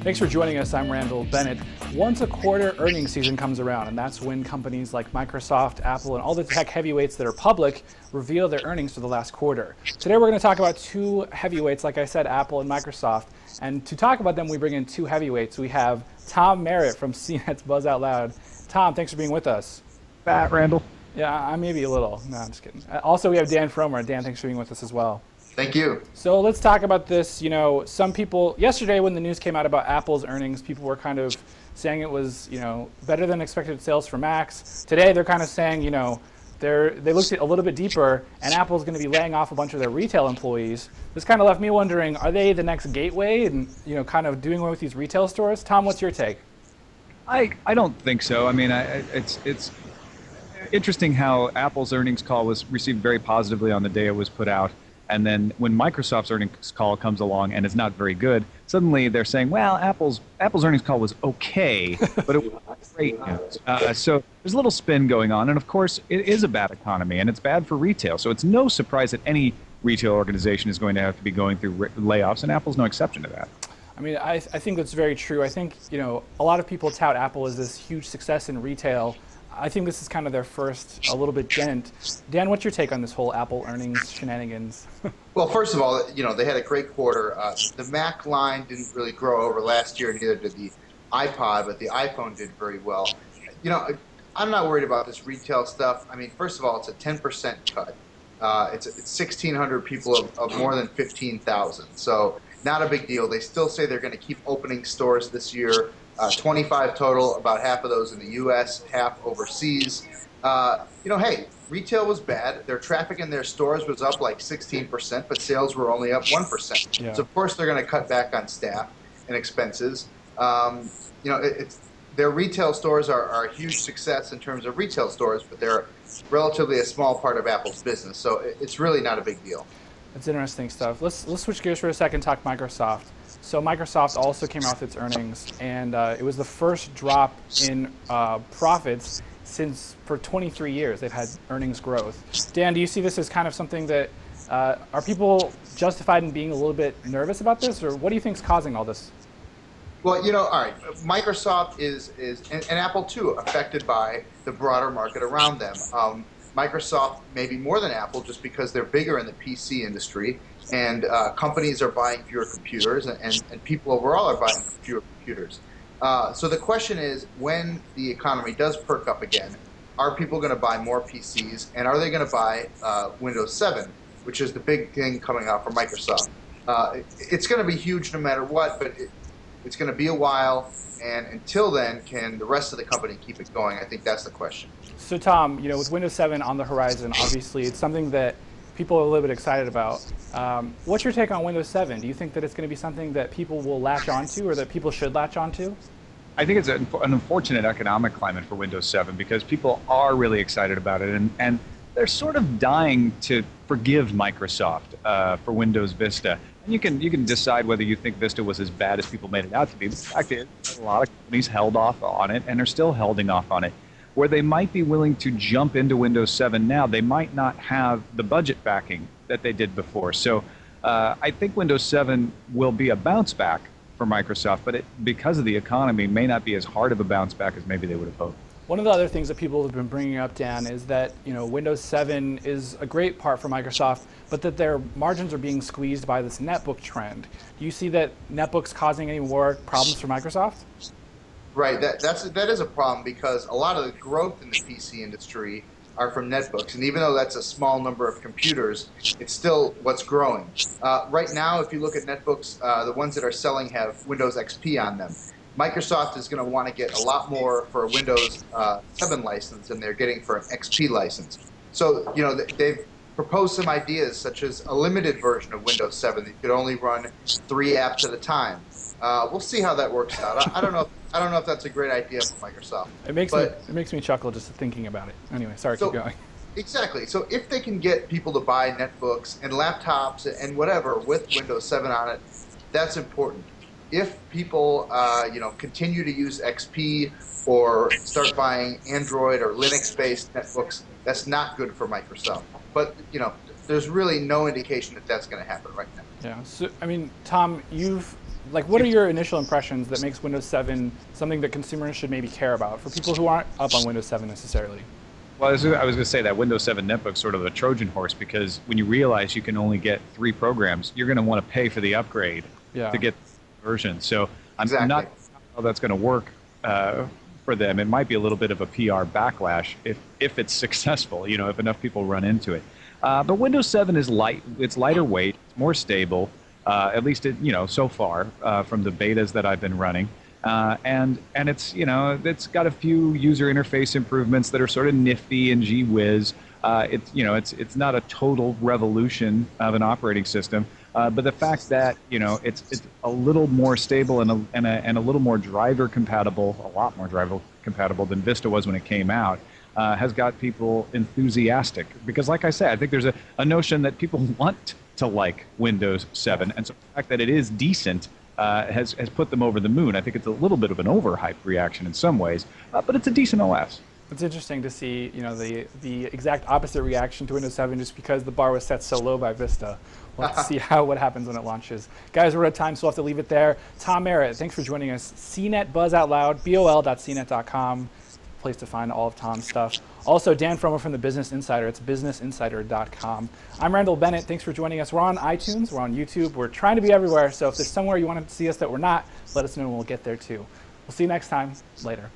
Thanks for joining us. I'm Randall Bennett. Once a quarter, earnings season comes around, and that's when companies like Microsoft, Apple, and all the tech heavyweights that are public reveal their earnings for the last quarter. Today we're going to talk about two heavyweights, like I said, Apple and Microsoft. And to talk about them, we bring in two heavyweights. We have Tom Merritt from CNET's Buzz Out Loud. Tom, thanks for being with us. Fat, Randall. Yeah, I may be a little. No, I'm just kidding. Also, we have Dan Fromer. Dan, thanks for being with us as well. Thank you. So let's talk about this. You know, some people, yesterday when the news came out about Apple's earnings, people were kind of saying it was, better than expected sales for Macs. Today they're kind of saying, they looked at a little bit deeper, and Apple's going to be laying off a bunch of their retail employees. This kind of left me wondering, are they the next gateway and, kind of doing away with these retail stores? Tom, what's your take? I don't think so. I mean, it's interesting how Apple's earnings call was received very positively on the day it was put out. And then when Microsoft's earnings call comes along and is not very good, suddenly they're saying, well, Apple's earnings call was okay, but it was not great news. So there's a little spin going on. And of course, it is a bad economy and it's bad for retail. So it's no surprise that any retail organization is going to have to be going through layoffs, and Apple's no exception to that. I mean, I think that's very true. I think, a lot of people tout Apple as this huge success in retail. I think this is kind of their first a little bit dent. Dan, what's your take on this whole Apple earnings shenanigans? Well, first of all, they had a great quarter. The Mac line didn't really grow over last year, neither did the iPod, but the iPhone did very well. I'm not worried about this retail stuff. I mean, first of all, it's a 10% cut. It's 1,600 people of more than 15,000. So not a big deal. They still say they're going to keep opening stores this year. 25 total, about half of those in the U.S., half overseas. Hey, retail was bad. Their traffic in their stores was up like 16%, but sales were only up 1%. Yeah. So of course they're going to cut back on staff and expenses. Their retail stores are a huge success in terms of retail stores, but they're relatively a small part of Apple's business. So it's really not a big deal. That's interesting stuff. Let's switch gears for a second and talk Microsoft. So Microsoft also came out with its earnings, and it was the first drop in profits for 23 years. They've had earnings growth. Dan, do you see this as kind of something that, are people justified in being a little bit nervous about this, or what do you think is causing all this? Well, all right, Microsoft is and Apple too, affected by the broader market around them. Microsoft maybe more than Apple just because they're bigger in the PC industry, and companies are buying fewer computers, and people overall are buying fewer computers. So the question is, when the economy does perk up again, are people going to buy more PCs, and are they going to buy Windows 7, which is the big thing coming out from Microsoft? It's going to be huge no matter what, but it's going to be a while, and until then, can the rest of the company keep it going? I think that's the question. So Tom, with Windows 7 on the horizon, obviously it's something that people are a little bit excited about. What's your take on Windows 7? Do you think that it's going to be something that people will latch onto, or that people should latch onto? I think it's an unfortunate economic climate for Windows 7 because people are really excited about it, and they're sort of dying to forgive Microsoft for Windows Vista. And you can decide whether you think Vista was as bad as people made it out to be. The fact is, a lot of companies held off on it and are still holding off on it. Where they might be willing to jump into Windows 7 now, they might not have the budget backing that they did before. So I think Windows 7 will be a bounce back for Microsoft, but because of the economy, may not be as hard of a bounce back as maybe they would have hoped. One of the other things that people have been bringing up, Dan, is that Windows 7 is a great part for Microsoft, but that their margins are being squeezed by this netbook trend. Do you see that netbooks causing any more problems for Microsoft? Right, that is a problem because a lot of the growth in the PC industry are from netbooks, and even though that's a small number of computers, it's still what's growing. Right now, if you look at netbooks, the ones that are selling have Windows XP on them. Microsoft is going to want to get a lot more for a Windows 7 license than they're getting for an XP license. So, they've proposed some ideas such as a limited version of Windows 7 that could only run 3 apps at a time. We'll see how that works out. I don't know if that's a great idea for Microsoft. It makes me chuckle just thinking about it. Anyway, sorry, keep going. Exactly. So if they can get people to buy netbooks and laptops and whatever with Windows 7 on it, that's important. If people continue to use XP or start buying Android or Linux-based netbooks, that's not good for Microsoft. But there's really no indication that that's going to happen right now. Yeah. So I mean, Tom, you've like, what are your initial impressions that makes Windows 7 something that consumers should maybe care about for people who aren't up on Windows 7 necessarily? Well, I was going to say that Windows 7 netbook's sort of a Trojan horse, because when you realize you can only get 3 programs, you're going to want to pay for the upgrade Yeah. to get the version. So I'm Exactly. not sure how that's going to work for them. It might be a little bit of a PR backlash if it's successful, you know, if enough people run into it. But Windows 7 is light. It's lighter weight, it's more stable, at least so far from the betas that I've been running. And it's, it's got a few user interface improvements that are sort of nifty and gee whiz. It's not a total revolution of an operating system, but the fact that it's a little more stable and a little more driver compatible, a lot more driver compatible than Vista was when it came out, has got people enthusiastic. Because, like I said, I think there's a notion that people want to like Windows 7, and so the fact that it is decent has put them over the moon. I think it's a little bit of an overhyped reaction in some ways, but it's a decent OS. It's interesting to see, the exact opposite reaction to Windows 7 just because the bar was set so low by Vista. We'll have to see what happens when it launches. Guys, we're out of time, so we'll have to leave it there. Tom Merritt, thanks for joining us. CNET Buzz Out Loud, bol.cnet.com. Place to find all of Tom's stuff. Also, Dan Fromer from the Business Insider. It's businessinsider.com. I'm Randall Bennett. Thanks for joining us. We're on iTunes. We're on YouTube. We're trying to be everywhere. So if there's somewhere you want to see us that we're not, let us know and we'll get there too. We'll see you next time. Later.